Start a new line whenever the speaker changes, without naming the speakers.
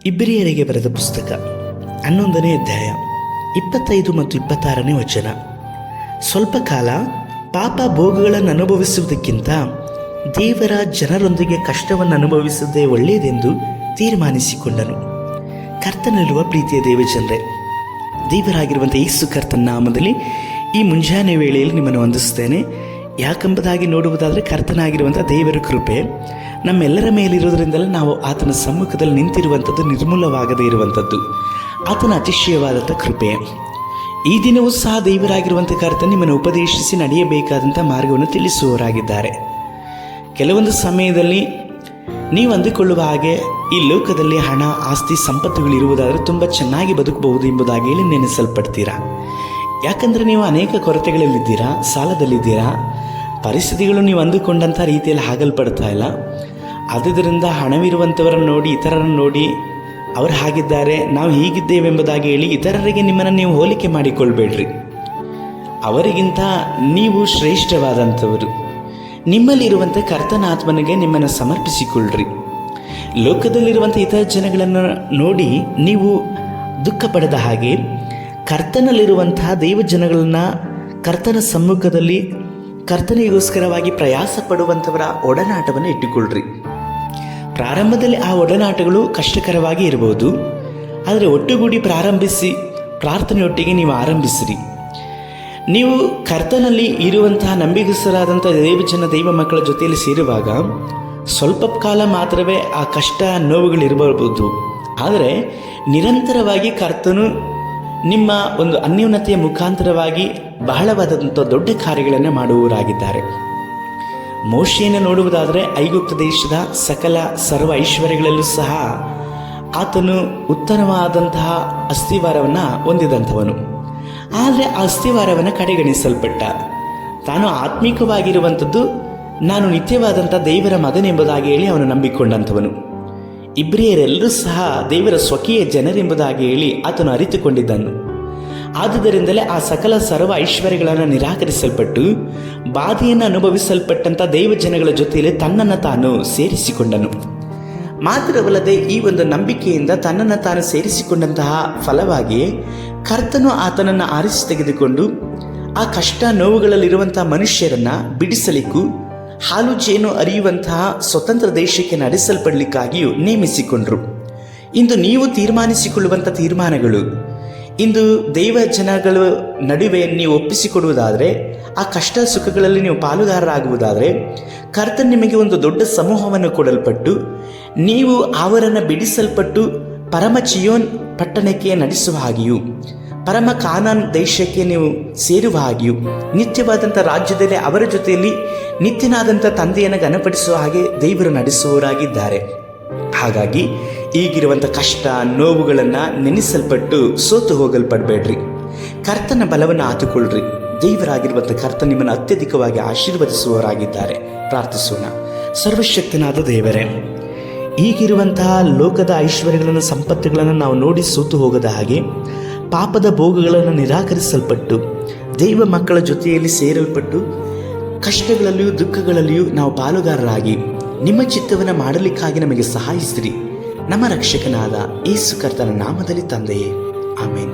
ಇಬ್ರಿಯರಿಗೆ ಬರೆದ ಪುಸ್ತಕ 11ನೇ ಅಧ್ಯಾಯ 25 ಮತ್ತು 26ನೇ ವಚನ. ಸ್ವಲ್ಪ ಕಾಲ ಪಾಪ ಭೋಗಗಳನ್ನು ಅನುಭವಿಸುವುದಕ್ಕಿಂತ ದೇವರ ಜನರೊಂದಿಗೆ ಕಷ್ಟವನ್ನು ಅನುಭವಿಸುವುದೇ ಒಳ್ಳೆಯದೆಂದು ತೀರ್ಮಾನಿಸಿಕೊಂಡನು. ಕರ್ತನಲ್ಲಿರುವ ಪ್ರೀತಿಯ ದೇವಜನರೇ, ದೇವರಾಗಿರುವಂಥ ಯೇಸು ಕರ್ತನ ನಾಮದಲ್ಲಿ ಈ ಮುಂಜಾನೆ ವೇಳೆಯಲ್ಲಿ ನಿಮ್ಮನ್ನು ವಂದಿಸ್ತೇನೆ. ಯಾಕೆಂಬುದಾಗಿ ನೋಡುವುದಾದರೆ, ಕರ್ತನಾಗಿರುವಂಥ ದೇವರ ಕೃಪೆ ನಮ್ಮೆಲ್ಲರ ಮೇಲಿರೋದ್ರಿಂದಲೇ ನಾವು ಆತನ ಸಮ್ಮುಖದಲ್ಲಿ ನಿಂತಿರುವಂಥದ್ದು, ನಿರ್ಮೂಲವಾಗದೇ ಇರುವಂಥದ್ದು ಆತನ ಅತಿಶಯವಾದಂಥ ಕೃಪೆ. ಈ ದಿನವೂ ಸಹ ದೇವರಾಗಿರುವಂಥ ಕರ್ತನ ನಿಮ್ಮನ್ನು ಉಪದೇಶಿಸಿ ನಡೆಯಬೇಕಾದಂಥ ಮಾರ್ಗವನ್ನು ತಿಳಿಸುವವರಾಗಿದ್ದಾರೆ. ಕೆಲವೊಂದು ಸಮಯದಲ್ಲಿ ನೀವು ಅಂದುಕೊಳ್ಳುವ ಹಾಗೆ ಈ ಲೋಕದಲ್ಲಿ ಹಣ, ಆಸ್ತಿ, ಸಂಪತ್ತುಗಳಿರುವುದಾದರೆ ತುಂಬ ಚೆನ್ನಾಗಿ ಬದುಕಬಹುದು ಎಂಬುದಾಗಿ ಹೇಳಿ ನೆನೆಸಲ್ಪಡ್ತೀರಾ. ಯಾಕಂದರೆ ನೀವು ಅನೇಕ ಕೊರತೆಗಳಲ್ಲಿದ್ದೀರಾ, ಸಾಲದಲ್ಲಿದ್ದೀರಾ. ಪರಿಸ್ಥಿತಿಗಳು ನೀವು ಅಂದುಕೊಂಡಂಥ ರೀತಿಯಲ್ಲಿ ಆಗಲ್ಪಡ್ತಾ ಇಲ್ಲ. ಆದುದರಿಂದ ಹಣವಿರುವಂಥವರನ್ನು ನೋಡಿ, ಇತರರನ್ನು ನೋಡಿ ಅವರು ಹಾಗಿದ್ದಾರೆ, ನಾವು ಹೀಗಿದ್ದೇವೆ ಎಂಬುದಾಗಿ ಹೇಳಿ ಇತರರಿಗೆ ನಿಮ್ಮನ್ನು ನೀವು ಹೋಲಿಕೆ ಮಾಡಿಕೊಳ್ಬೇಡ್ರಿ. ಅವರಿಗಿಂತ ನೀವು ಶ್ರೇಷ್ಠವಾದಂಥವರು. ನಿಮ್ಮಲ್ಲಿರುವಂಥ ಕರ್ತನ ಆತ್ಮನಿಗೆ ನಿಮ್ಮನ್ನು ಸಮರ್ಪಿಸಿಕೊಳ್ಳ್ರಿ. ಲೋಕದಲ್ಲಿರುವಂಥ ಇತರ ಜನಗಳನ್ನು ನೋಡಿ ನೀವು ದುಃಖ ಪಡೆದ ಹಾಗೆ ಕರ್ತನಲ್ಲಿರುವಂತಹ ದೇವ ಜನಗಳನ್ನು ಕರ್ತನ ಸಮ್ಮುಖದಲ್ಲಿ ಕರ್ತನಿಗೋಸ್ಕರವಾಗಿ ಪ್ರಯಾಸ ಪಡುವಂಥವರ ಒಡನಾಟವನ್ನು ಇಟ್ಟುಕೊಳ್ಳ್ರಿ. ಪ್ರಾರಂಭದಲ್ಲಿ ಆ ಒಡನಾಟಗಳು ಕಷ್ಟಕರವಾಗಿ ಇರಬಹುದು, ಆದರೆ ಒಟ್ಟುಗೂಡಿ ಪ್ರಾರಂಭಿಸಿ ಪ್ರಾರ್ಥನೆಯೊಟ್ಟಿಗೆ ನೀವು ಆರಂಭಿಸಿರಿ. ನೀವು ಕರ್ತನಲ್ಲಿ ಇರುವಂತಹ ನಂಬಿಗಸ್ತರಾದಂಥ ದೈವ ಮಕ್ಕಳ ಜೊತೆಯಲ್ಲಿ ಸೇರುವಾಗ ಸ್ವಲ್ಪ ಕಾಲ ಮಾತ್ರವೇ ಆ ಕಷ್ಟ ನೋವುಗಳಿರಬಹುದು, ಆದರೆ ನಿರಂತರವಾಗಿ ಕರ್ತನು ನಿಮ್ಮ ಒಂದು ಅನ್ಯೋನ್ಯತೆಯ ಮುಖಾಂತರವಾಗಿ ಬಹಳವಾದಂಥ ದೊಡ್ಡ ಕಾರ್ಯಗಳನ್ನು ಮಾಡುವವರಾಗಿದ್ದಾರೆ. ಮೋಶೆಯನ್ನು ನೋಡುವುದಾದರೆ ಐಗುಪ್ತ ದೇಶದ ಸಕಲ ಸರ್ವ ಐಶ್ವರ್ಯಗಳಲ್ಲೂ ಸಹ ಆತನು ಉತ್ತಮವಾದಂತಹ ಅಸ್ಥಿವಾರವನ್ನು ಹೊಂದಿದಂಥವನು. ಆದರೆ ಆ ಅಸ್ಥಿವಾರವನ್ನು ಕಡೆಗಣಿಸಲ್ಪಟ್ಟ. ತಾನು ಆತ್ಮಿಕವಾಗಿರುವಂಥದ್ದು, ನಾನು ನಿತ್ಯವಾದಂಥ ದೇವರ ಮಗನೆಂಬುದಾಗಿ ಹೇಳಿ ಅವನು ನಂಬಿಕೊಂಡಂಥವನು. ಇಬ್ರಿಯರೆಲ್ಲರೂ ಸಹ ದೇವರ ಸ್ವಕೀಯ ಜನರೆಂಬುದಾಗಿ ಹೇಳಿ ಆತನು ಅರಿತುಕೊಂಡಿದ್ದನು. ಆದುದರಿಂದಲೇ ಆ ಸಕಲ ಸರ್ವ ಐಶ್ವರ್ಯಗಳನ್ನು ನಿರಾಕರಿಸಲ್ಪಟ್ಟು ಬಾಧೆಯನ್ನು ಅನುಭವಿಸಲ್ಪಟ್ಟಂಥ ದೈವ ಜನಗಳ ಜೊತೆಯಲ್ಲಿ ತನ್ನನ್ನು ತಾನು ಸೇರಿಸಿಕೊಂಡನು. ಮಾತ್ರವಲ್ಲದೆ ಈ ಒಂದು ನಂಬಿಕೆಯಿಂದ ತನ್ನನ್ನು ತಾನು ಸೇರಿಸಿಕೊಂಡಂತಹ ಫಲವಾಗಿ ಕರ್ತನು ಆತನನ್ನು ಆರಿಸಿ ತೆಗೆದುಕೊಂಡು ಆ ಕಷ್ಟ ನೋವುಗಳಲ್ಲಿರುವಂಥ ಮನುಷ್ಯರನ್ನು ಬಿಡಿಸಲಿಕ್ಕೂ ಹಾಲು ಜೇನು ಅರಿಯುವಂತಹ ಸ್ವತಂತ್ರ ದೇಶಕ್ಕೆ ನಡೆಸಲ್ಪಡಲಿಕ್ಕಾಗಿಯೂ ನೇಮಿಸಿಕೊಂಡ್ರು. ಇಂದು ನೀವು ತೀರ್ಮಾನಿಸಿಕೊಳ್ಳುವಂಥ ತೀರ್ಮಾನಗಳು, ಇಂದು ದೈವ ಜನಗಳ ನಡುವೆ ನೀವು ಒಪ್ಪಿಸಿಕೊಡುವುದಾದರೆ, ಆ ಕಷ್ಟ ಸುಖಗಳಲ್ಲಿ ನೀವು ಪಾಲುಗಾರರಾಗುವುದಾದರೆ, ಕರ್ತನ ನಿಮಗೆ ಒಂದು ದೊಡ್ಡ ಸಮೂಹವನ್ನು ಕೊಡಲ್ಪಟ್ಟು ನೀವು ಅವರನ್ನು ಬಿಡಿಸಲ್ಪಟ್ಟು ಪರಮ ಚಿಯೋನ್ ಪಟ್ಟಣಕ್ಕೆ ನಡೆಸುವ ಹಾಗೆಯೂ ಪರಮ ಕಾನಾನ್ ದೇಶಕ್ಕೆ ನೀವು ಸೇರುವ ಹಾಗೆಯೂ ನಿತ್ಯವಾದಂಥ ರಾಜ್ಯದಲ್ಲಿ ಅವರ ಜೊತೆಯಲ್ಲಿ ನಿತ್ಯನಾದಂಥ ತಂದೆಯನ್ನು ಘನಪಡಿಸುವ ಹಾಗೆ ದೇವರು ನಡೆಸುವವರಾಗಿದ್ದಾರೆ. ಹಾಗಾಗಿ ಈಗಿರುವಂಥ ಕಷ್ಟ ನೋವುಗಳನ್ನು ನೆನೆಸಲ್ಪಟ್ಟು ಸೋತು ಹೋಗಲ್ಪಡಬೇಡ್ರಿ. ಕರ್ತನ ಬಲವನ್ನು ಆತುಕೊಳ್ಳ್ರಿ. ದೇವರಾಗಿರುವಂಥ ಕರ್ತನ ನಿಮ್ಮನ್ನು ಅತ್ಯಧಿಕವಾಗಿ ಆಶೀರ್ವದಿಸುವವರಾಗಿದ್ದಾರೆ. ಪ್ರಾರ್ಥಿಸೋಣ. ಸರ್ವಶಕ್ತನಾದ ದೇವರೇ, ಈಗಿರುವಂತಹ ಲೋಕದ ಐಶ್ವರ್ಯಗಳನ್ನು, ಸಂಪತ್ತುಗಳನ್ನು ನಾವು ನೋಡಿ ಸೋತು ಹೋಗದ ಹಾಗೆ ಪಾಪದ ಭೋಗಗಳನ್ನು ನಿರಾಕರಿಸಲ್ಪಟ್ಟು ದೈವ ಮಕ್ಕಳ ಜೊತೆಯಲ್ಲಿ ಸೇರಲ್ಪಟ್ಟು ಕಷ್ಟಗಳಲ್ಲಿಯೂ ದುಃಖಗಳಲ್ಲಿಯೂ ನಾವು ಪಾಲುಗಾರರಾಗಿ ನಿಮ್ಮ ಚಿತ್ತವನ್ನು ಮಾಡಲಿಕ್ಕಾಗಿ ನಮಗೆ ಸಹಾಯಿಸಿರಿ. ನಮ್ಮ ರಕ್ಷಕನಾದ ಯೇಸು ಕರ್ತನ ನಾಮದಲ್ಲಿ ತಂದೆಯೇ, ಆಮೇನ್.